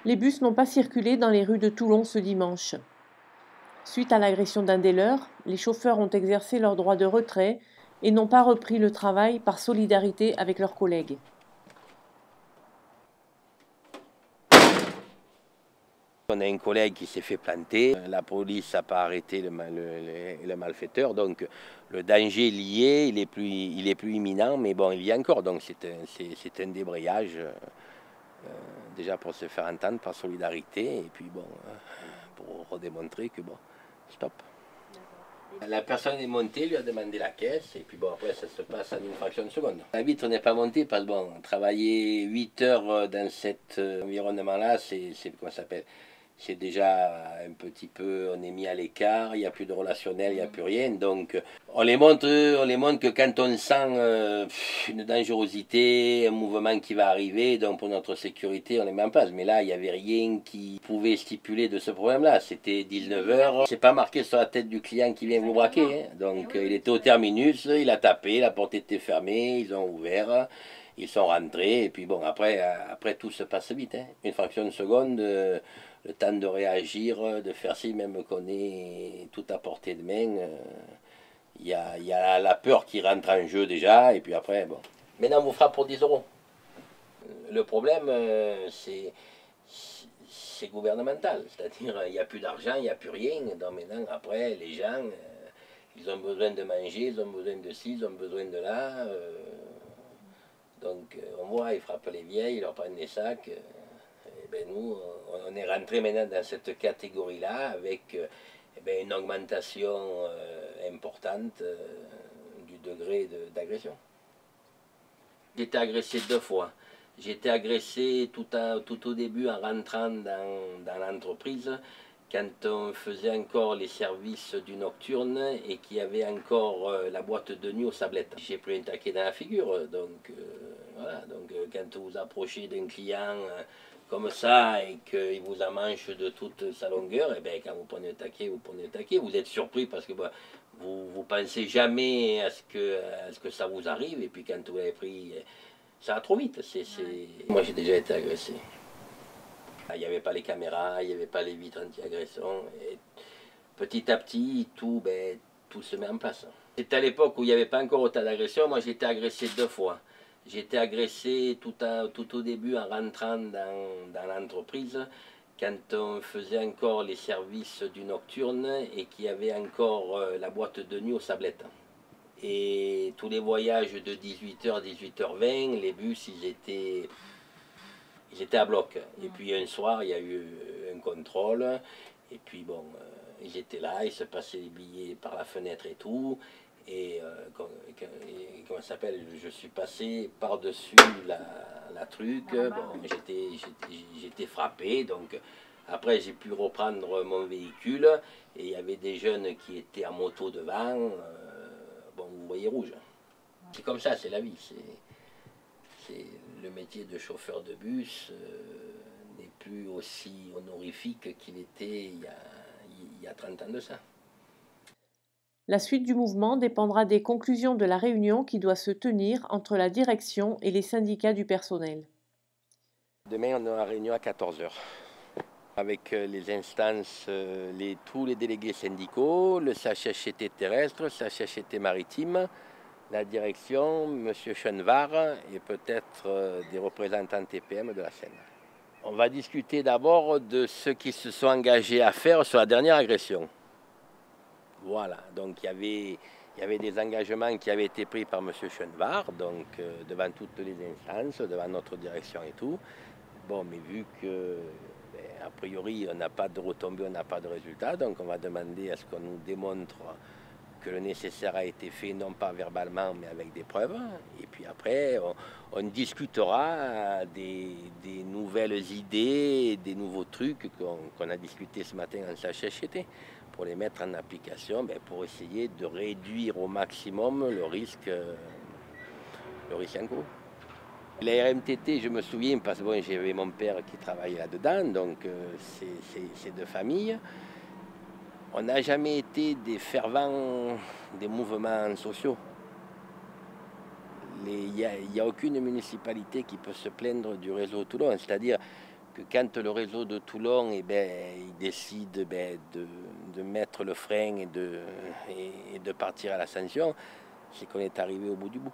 Les bus n'ont pas circulé dans les rues de Toulon ce dimanche. Suite à l'agression d'un des leurs, les chauffeurs ont exercé leur droit de retrait et n'ont pas repris le travail par solidarité avec leurs collègues. On a un collègue qui s'est fait planter, la police n'a pas arrêté le malfaiteur, donc le danger lié, il est plus imminent, mais bon, il y a encore, donc c'est un débrayage, déjà pour se faire entendre par solidarité, et puis bon, pour redémontrer que bon, stop. La personne est montée, lui a demandé la caisse, et puis bon, après ça se passe en une fraction de seconde. La vitre n'est pas montée parce que bon, travailler 8 heures dans cet environnement-là, c'est comment ça s'appelle? C'est déjà un petit peu, on est mis à l'écart, il n'y a plus de relationnel, il n'y a plus rien. Donc on les montre que quand on sent une dangerosité, un mouvement qui va arriver, donc pour notre sécurité, on les met en place. Mais là, il n'y avait rien qui pouvait stipuler de ce problème-là. C'était 19h, c'est pas marqué sur la tête du client qui vient vous braquer. Hein. Donc il était au terminus, il a tapé, la porte était fermée, ils ont ouvert. Ils sont rentrés et puis bon, après tout se passe vite. Hein. Une fraction de seconde, le temps de réagir, de faire ci, même qu'on est tout à portée de main. Il y a la peur qui rentre en jeu déjà et puis après, bon. Maintenant, on vous fera pour 10 euros. Le problème, c'est gouvernemental. C'est-à-dire, il n'y a plus d'argent, il n'y a plus rien. Donc maintenant, après, les gens, ils ont besoin de manger, ils ont besoin de ci, ils ont besoin de là. Donc on voit, ils frappent les vieilles, ils leur prennent des sacs. Et ben nous, on est rentré maintenant dans cette catégorie-là avec une augmentation importante du degré d'agression. J'ai été agressé 2 fois. J'ai été agressé tout au début en rentrant dans l'entreprise, quand on faisait encore les services du nocturne et qu'il y avait encore la boîte de nuit aux sablettes. J'ai pris un taquet dans la figure, donc voilà. Donc quand vous approchez d'un client comme ça et qu'il vous en mange de toute sa longueur, et bien quand vous prenez un taquet, vous êtes surpris parce que vous pensez jamais à ce que ça vous arrive, et puis quand vous avez pris, ça va trop vite. Moi j'ai déjà été agressé. Il n'y avait pas les caméras, il n'y avait pas les vitres anti-agression. Et petit à petit, tout se met en place. C'était à l'époque où il n'y avait pas encore autant d'agressions. Moi, j'ai été agressé 2 fois. J'ai été agressé tout au début en rentrant dans l'entreprise, quand on faisait encore les services du nocturne et qu'il y avait encore la boîte de nuit aux sablettes. Et tous les voyages de 18h, 18h20, les bus, ils étaient à bloc. Et puis un soir, il y a eu un contrôle. Et puis bon, ils étaient là, ils se passaient les billets par la fenêtre et tout. Et comment ça s'appelle, je suis passé par-dessus la truc. Bon, j'étais frappé. Donc après, j'ai pu reprendre mon véhicule. Et il y avait des jeunes qui étaient en moto devant. Bon, vous voyez rouge. C'est comme ça, c'est la vie. C'est le métier de chauffeur de bus n'est plus aussi honorifique qu'il était il y a 30 ans de ça. La suite du mouvement dépendra des conclusions de la réunion qui doit se tenir entre la direction et les syndicats du personnel. Demain, on a une réunion à 14h avec les instances, tous les délégués syndicaux, le CHSCT terrestre, le CHSCT maritime, la direction, M. Chenvar et peut-être des représentants TPM de la Seine. On va discuter d'abord de ceux qui se sont engagés à faire sur la dernière agression. Voilà, donc il y avait des engagements qui avaient été pris par M. Chenvar, donc devant toutes les instances, devant notre direction et tout. Bon, mais vu que, a priori, on n'a pas de retombées, on n'a pas de résultats, donc on va demander à ce qu'on nous démontre que le nécessaire a été fait, non pas verbalement, mais avec des preuves. Et puis après, on discutera des nouvelles idées, des nouveaux trucs qu'on a discuté ce matin en CHSCT, pour les mettre en application, pour essayer de réduire au maximum le risque en cours. La RMTT, je me souviens, parce que bon, j'avais mon père qui travaillait là-dedans, donc c'est de famille. On n'a jamais été des fervents des mouvements sociaux. Il n'y a aucune municipalité qui peut se plaindre du réseau Toulon. C'est-à-dire, que quand le réseau de Toulon il décide de mettre le frein et de partir à l'ascension, c'est qu'on est arrivé au bout du bout.